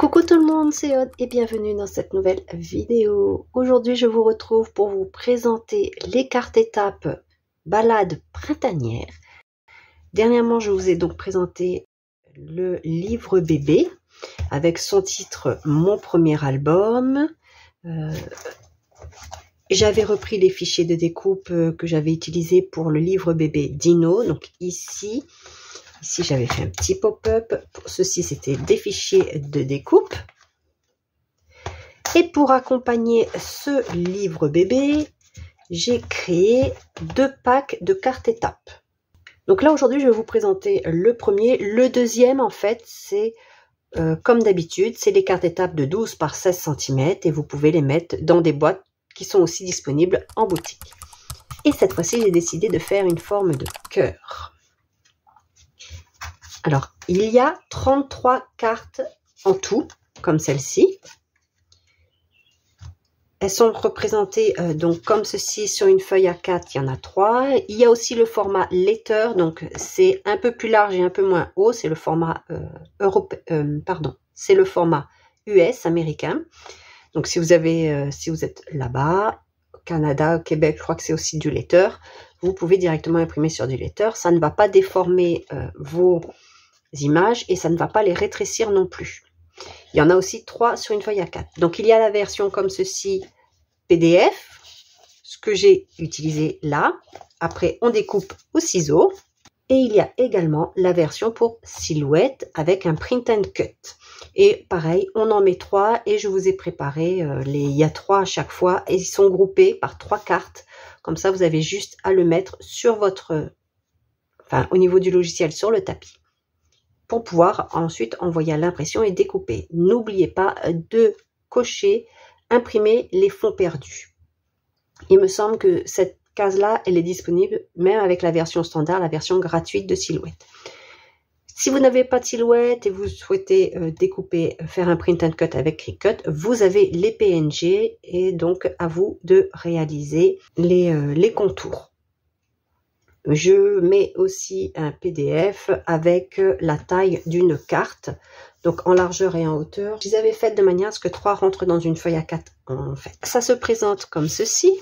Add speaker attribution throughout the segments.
Speaker 1: Coucou tout le monde, c'est Aude et bienvenue dans cette nouvelle vidéo. Aujourd'hui, je vous retrouve pour vous présenter les cartes étapes balade printanière. Dernièrement, je vous ai donc présenté le livre bébé avec son titre Mon premier album. J'avais repris les fichiers de découpe que j'avais utilisés pour le livre bébé Dino. Donc ici j'avais fait un petit pop-up. Ceci, c'était des fichiers de découpe. Et pour accompagner ce livre bébé, j'ai créé 2 packs de cartes étapes. Donc là, aujourd'hui, je vais vous présenter le premier. Le deuxième, en fait, c'est comme d'habitude, c'est les cartes étapes de 12 par 16 cm et vous pouvez les mettre dans des boîtes qui sont aussi disponibles en boutique. Et cette fois-ci, j'ai décidé de faire une forme de cœur. Alors, il y a 33 cartes en tout, comme celle-ci. Elles sont représentées donc comme ceci sur une feuille A4, il y en a 3. Il y a aussi le format letter, donc c'est un peu plus large et un peu moins haut. C'est le format c'est le format US américain. Donc si vous êtes là-bas, au Canada, au Québec, je crois que c'est aussi du letter, vous pouvez directement imprimer sur du letter. Ça ne va pas déformer vos images et ça ne va pas les rétrécir non plus. Il y en a aussi 3 sur une feuille A4. Donc il y a la version comme ceci PDF, ce que j'ai utilisé là. Après on découpe au ciseau. Et il y a également la version pour silhouette avec un print and cut. Et pareil, on en met 3 et je vous ai préparé il y a 3 à chaque fois et ils sont groupés par 3 cartes. Comme ça vous avez juste à le mettre sur au niveau du logiciel sur le tapis, pour pouvoir ensuite envoyer à l'impression et découper. N'oubliez pas de cocher, imprimer les fonds perdus. Il me semble que cette case-là, elle est disponible même avec la version standard, la version gratuite de Silhouette. Si vous n'avez pas de Silhouette et vous souhaitez découper, faire un print and cut avec Cricut, vous avez les PNG et donc à vous de réaliser les contours. Je mets aussi un PDF avec la taille d'une carte, donc en largeur et en hauteur. Je les avais faites de manière à ce que 3 rentrent dans une feuille A4 en fait. Ça se présente comme ceci.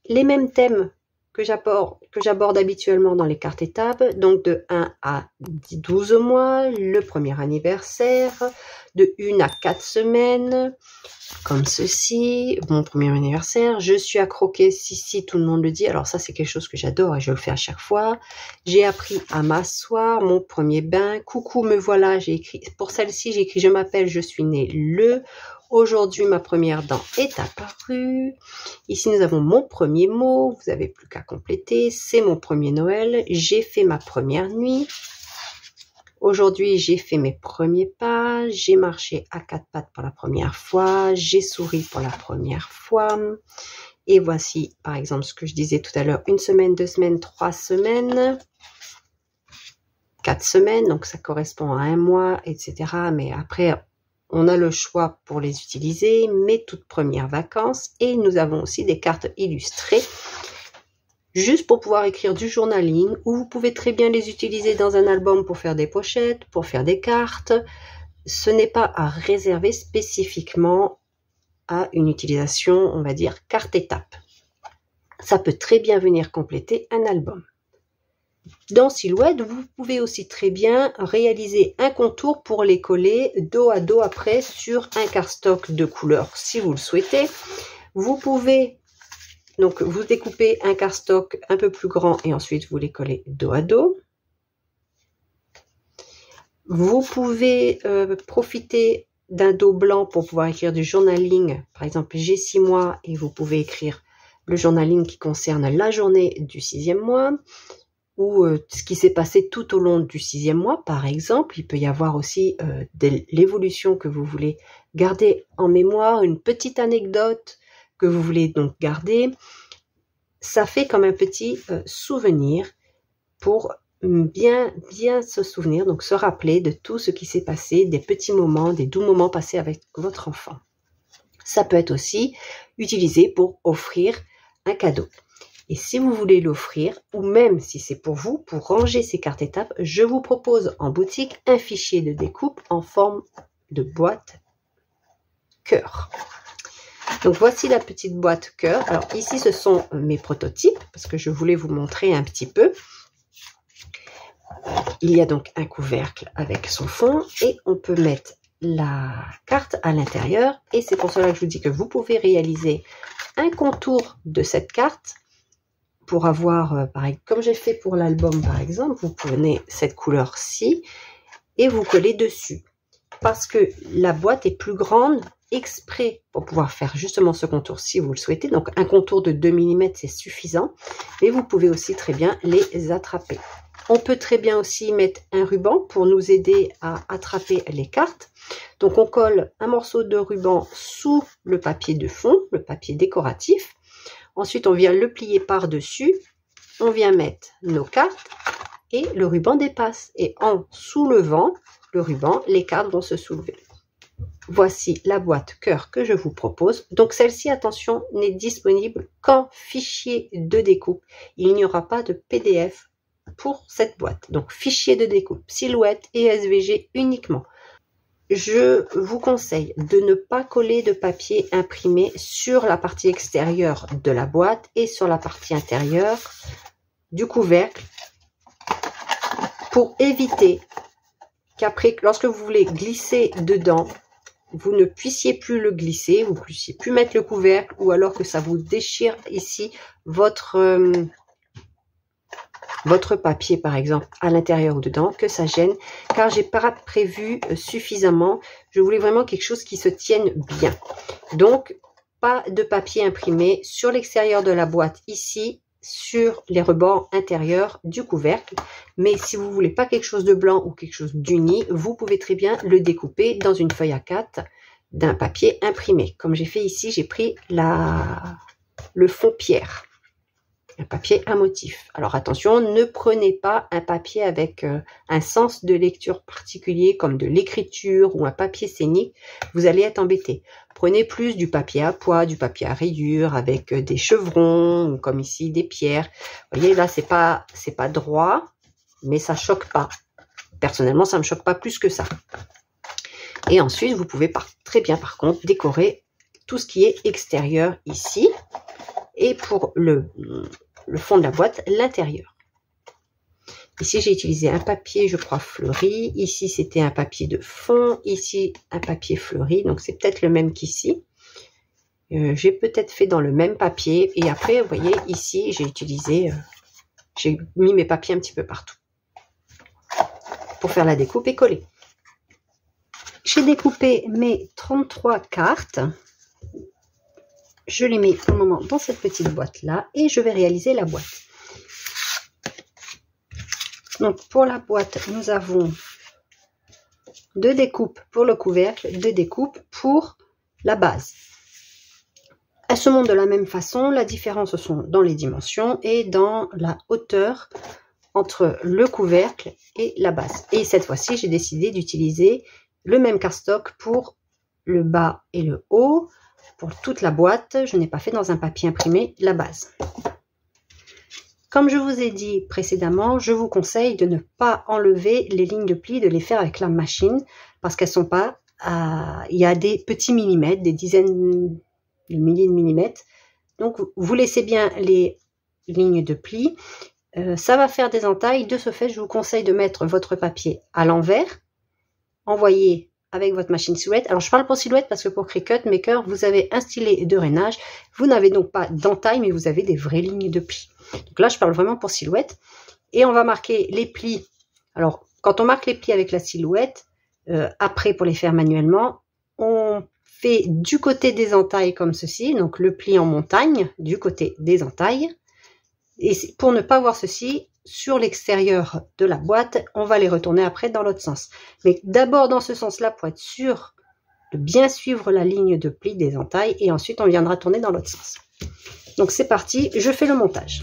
Speaker 1: Les mêmes thèmes que j'aborde habituellement dans les cartes étapes, donc de 1 à 12 mois, le premier anniversaire, de 1 à 4 semaines, comme ceci, mon premier anniversaire, je suis à croquer, si tout le monde le dit, alors ça c'est quelque chose que j'adore et je le fais à chaque fois. J'ai appris à m'asseoir, mon premier bain, coucou me voilà, j'ai écrit, pour celle-ci j'ai écrit je m'appelle, je suis née le, aujourd'hui ma première dent est apparue. Ici nous avons mon premier mot, vous n'avez plus qu'à compléter, c'est mon premier Noël, j'ai fait ma première nuit. Aujourd'hui, j'ai fait mes premiers pas, j'ai marché à 4 pattes pour la première fois, j'ai souri pour la première fois. Et voici, par exemple, ce que je disais tout à l'heure, 1 semaine, 2 semaines, 3 semaines, 4 semaines, donc ça correspond à 1 mois, etc. Mais après, on a le choix pour les utiliser, mes toutes premières vacances. Et nous avons aussi des cartes illustrées, juste pour pouvoir écrire du journaling, ou vous pouvez très bien les utiliser dans un album pour faire des pochettes, pour faire des cartes. Ce n'est pas à réserver spécifiquement à une utilisation, on va dire, carte étape. Ça peut très bien venir compléter un album. Dans Silhouette, vous pouvez aussi très bien réaliser un contour pour les coller dos à dos après sur un cardstock de couleur si vous le souhaitez. Vous pouvez donc vous découpez un cardstock un peu plus grand et ensuite vous les collez dos à dos. Vous pouvez profiter d'un dos blanc pour pouvoir écrire du journaling. Par exemple, j'ai 6 mois et vous pouvez écrire le journaling qui concerne la journée du 6e mois ou ce qui s'est passé tout au long du 6e mois, par exemple. Il peut y avoir aussi l'évolution que vous voulez garder en mémoire, une petite anecdote que vous voulez donc garder. Ça fait comme un petit souvenir pour bien se souvenir, donc se rappeler de tout ce qui s'est passé, des petits moments, des doux moments passés avec votre enfant. Ça peut être aussi utilisé pour offrir un cadeau. Et si vous voulez l'offrir, ou même si c'est pour vous, pour ranger ces cartes étapes, je vous propose en boutique un fichier de découpe en forme de boîte cœur. Donc voici la petite boîte cœur. Alors ici ce sont mes prototypes parce que je voulais vous montrer un petit peu. Il y a donc un couvercle avec son fond et on peut mettre la carte à l'intérieur. Et c'est pour cela que je vous dis que vous pouvez réaliser un contour de cette carte pour avoir, pareil, comme j'ai fait pour l'album par exemple, vous prenez cette couleur-ci et vous collez dessus. Parce que la boîte est plus grande exprès pour pouvoir faire justement ce contour si vous le souhaitez. Donc un contour de 2 mm c'est suffisant. Mais vous pouvez aussi très bien les attraper. On peut très bien aussi mettre un ruban pour nous aider à attraper les cartes. Donc on colle un morceau de ruban sous le papier de fond, le papier décoratif. Ensuite on vient le plier par-dessus. On vient mettre nos cartes et le ruban dépasse. Et en soulevant le ruban, les cartes vont se soulever. Voici la boîte cœur que je vous propose. Donc celle-ci, attention, n'est disponible qu'en fichier de découpe. Il n'y aura pas de PDF pour cette boîte. Donc fichier de découpe, silhouette et SVG uniquement. Je vous conseille de ne pas coller de papier imprimé sur la partie extérieure de la boîte et sur la partie intérieure du couvercle pour éviter qu'après, lorsque vous voulez glisser dedans, vous ne puissiez plus le glisser, vous ne puissiez plus mettre le couvercle ou alors que ça vous déchire ici votre papier par exemple à l'intérieur ou dedans, que ça gêne, car j'ai pas prévu suffisamment. Je voulais vraiment quelque chose qui se tienne bien. Donc pas de papier imprimé sur l'extérieur de la boîte ici, sur les rebords intérieurs du couvercle. Mais si vous voulez pas quelque chose de blanc ou quelque chose d'uni, vous pouvez très bien le découper dans une feuille A4 d'un papier imprimé. Comme j'ai fait ici, j'ai pris le fond pierre. Un papier à motif. Alors attention, ne prenez pas un papier avec un sens de lecture particulier comme de l'écriture ou un papier scénique, vous allez être embêté. Prenez plus du papier à pois, du papier à rayures avec des chevrons ou comme ici des pierres. Vous voyez là, c'est pas droit, mais ça choque pas. Personnellement, ça me choque pas plus que ça. Et ensuite, vous pouvez très bien par contre décorer tout ce qui est extérieur ici. Et pour le fond de la boîte, l'intérieur. Ici, j'ai utilisé un papier, je crois, fleuri. Ici, c'était un papier de fond. Ici, un papier fleuri. Donc, c'est peut-être le même qu'ici. J'ai peut-être fait dans le même papier. Et après, vous voyez, ici, j'ai utilisé... j'ai mis mes papiers un petit peu partout. Pour faire la découpe et coller. J'ai découpé mes 33 cartes. Je les mets pour le moment dans cette petite boîte là et je vais réaliser la boîte. Donc pour la boîte, nous avons 2 découpes pour le couvercle, 2 découpes pour la base. Elles se montent de la même façon, la différence sont dans les dimensions et dans la hauteur entre le couvercle et la base. Et cette fois-ci, j'ai décidé d'utiliser le même cardstock pour le bas et le haut. Pour toute la boîte, je n'ai pas fait dans un papier imprimé la base. Comme je vous ai dit précédemment, je vous conseille de ne pas enlever les lignes de pli, de les faire avec la machine parce qu'elles sont pas... il y a des petits millimètres, des dizaines de milliers de millimètres. Donc, vous laissez bien les lignes de pli. Ça va faire des entailles. De ce fait, je vous conseille de mettre votre papier à l'envers. Envoyer avec votre machine silhouette. Alors, je parle pour silhouette parce que pour Cricut Maker, vous avez un stylet de rainage. Vous n'avez donc pas d'entaille, mais vous avez des vraies lignes de plis. Donc là, je parle vraiment pour silhouette. Et on va marquer les plis. Alors, quand on marque les plis avec la silhouette, après, pour les faire manuellement, on fait du côté des entailles comme ceci. Donc, le pli en montagne, du côté des entailles. Et pour ne pas voir ceci, sur l'extérieur de la boîte, on va les retourner après dans l'autre sens. Mais d'abord dans ce sens-là pour être sûr de bien suivre la ligne de pli des entailles et ensuite on viendra tourner dans l'autre sens. Donc c'est parti, je fais le montage.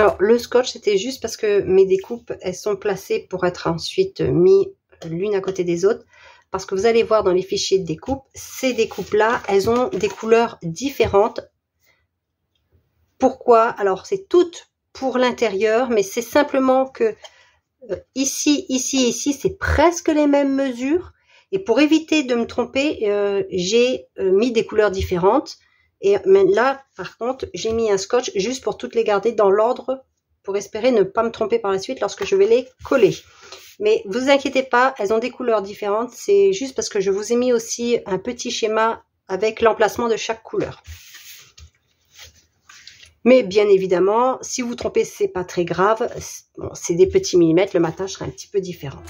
Speaker 1: Alors, le scotch, c'était juste parce que mes découpes, elles sont placées pour être ensuite mises l'une à côté des autres. Parce que vous allez voir dans les fichiers de découpe, ces découpes-là, elles ont des couleurs différentes. Pourquoi? Alors, c'est toutes pour l'intérieur, mais c'est simplement que ici, c'est presque les mêmes mesures. Et pour éviter de me tromper, j'ai mis des couleurs différentes. Et là, par contre, j'ai mis un scotch juste pour toutes les garder dans l'ordre, pour espérer ne pas me tromper par la suite lorsque je vais les coller. Mais vous inquiétez pas, elles ont des couleurs différentes. C'est juste parce que je vous ai mis aussi un petit schéma avec l'emplacement de chaque couleur. Mais bien évidemment, si vous vous trompez, c'est pas très grave. Bon, c'est des petits millimètres, le matin sera un petit peu différent.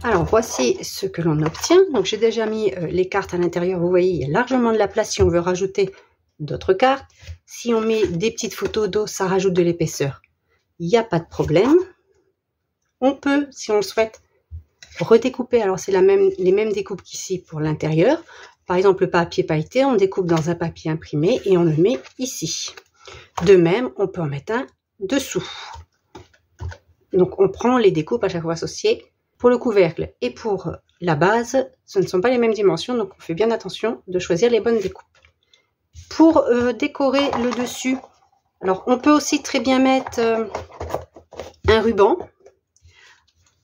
Speaker 1: Alors, voici ce que l'on obtient. Donc, j'ai déjà mis les cartes à l'intérieur. Vous voyez, il y a largement de la place si on veut rajouter d'autres cartes. Si on met des petites photos d'eau, ça rajoute de l'épaisseur. Il n'y a pas de problème. On peut, si on le souhaite, redécouper. Alors, c'est les mêmes découpes qu'ici pour l'intérieur. Par exemple, le papier pailleté, on découpe dans un papier imprimé et on le met ici. De même, on peut en mettre un dessous. Donc, on prend les découpes à chaque fois associées. Pour le couvercle et pour la base, ce ne sont pas les mêmes dimensions, donc on fait bien attention de choisir les bonnes découpes. Pour décorer le dessus, alors on peut aussi très bien mettre un ruban,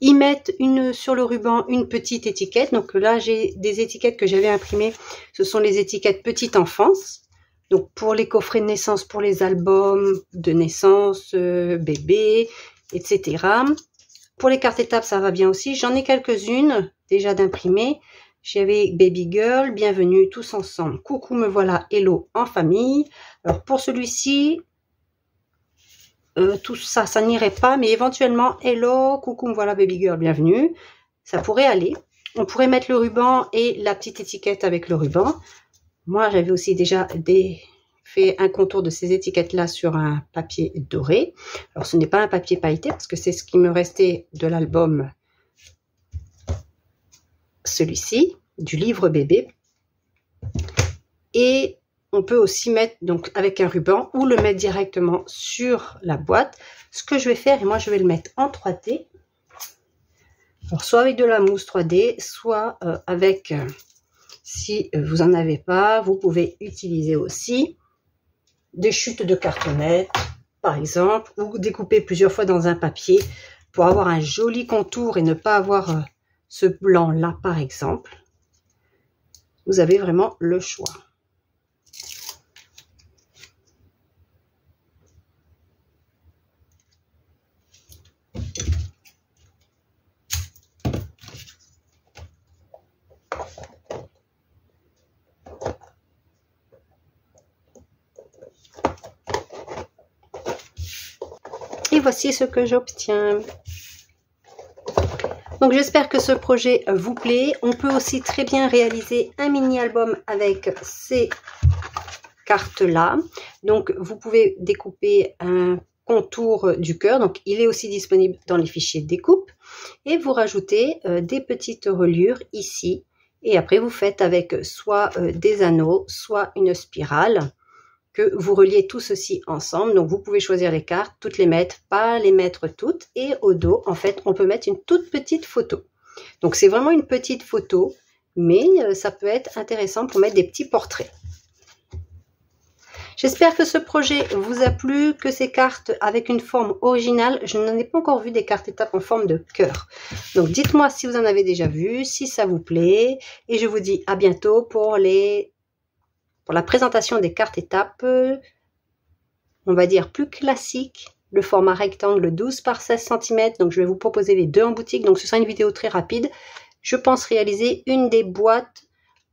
Speaker 1: y mettre sur le ruban une petite étiquette. Donc là, j'ai des étiquettes que j'avais imprimées, ce sont les étiquettes petite enfance. Donc pour les coffrets de naissance, pour les albums de naissance, bébé, etc. Pour les cartes étapes, ça va bien aussi. J'en ai quelques-unes déjà d'imprimées. J'avais Baby Girl, bienvenue tous ensemble. Coucou, me voilà, hello en famille. Alors pour celui-ci, tout ça, ça n'irait pas, mais éventuellement, hello, coucou, me voilà, Baby Girl, bienvenue. Ça pourrait aller. On pourrait mettre le ruban et la petite étiquette avec le ruban. Moi, j'avais aussi déjà fait un contour de ces étiquettes-là sur un papier doré. Alors, ce n'est pas un papier pailleté parce que c'est ce qui me restait de l'album, celui-ci, du livre bébé. Et on peut aussi mettre donc avec un ruban ou le mettre directement sur la boîte. Ce que je vais faire, et moi je vais le mettre en 3D. Alors, soit avec de la mousse 3D, soit avec, si vous n'en avez pas, vous pouvez utiliser aussi des chutes de cartonnettes, par exemple, ou découper plusieurs fois dans un papier pour avoir un joli contour et ne pas avoir ce blanc-là, par exemple. Vous avez vraiment le choix. Et voici ce que j'obtiens. Donc j'espère que ce projet vous plaît. On peut aussi très bien réaliser un mini-album avec ces cartes-là. Donc vous pouvez découper un contour du cœur. Donc il est aussi disponible dans les fichiers de découpe. Et vous rajoutez des petites reliures ici. Et après vous faites avec soit des anneaux, soit une spirale, que vous reliez tout ceci ensemble. Donc vous pouvez choisir les cartes, toutes les mettre, pas les mettre toutes. Et au dos, en fait, on peut mettre une toute petite photo. Donc c'est vraiment une petite photo, mais ça peut être intéressant pour mettre des petits portraits. J'espère que ce projet vous a plu, que ces cartes avec une forme originale, je n'en ai pas encore vu des cartes étapes en forme de cœur. Donc dites-moi si vous en avez déjà vu, si ça vous plaît. Et je vous dis à bientôt pour la présentation des cartes étapes, on va dire plus classique, le format rectangle 12 par 16 cm. Donc je vais vous proposer les deux en boutique, donc ce sera une vidéo très rapide. Je pense réaliser une des boîtes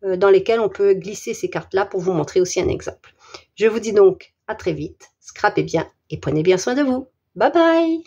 Speaker 1: dans lesquelles on peut glisser ces cartes-là pour vous montrer aussi un exemple. Je vous dis donc à très vite, scrapez bien et prenez bien soin de vous. Bye bye!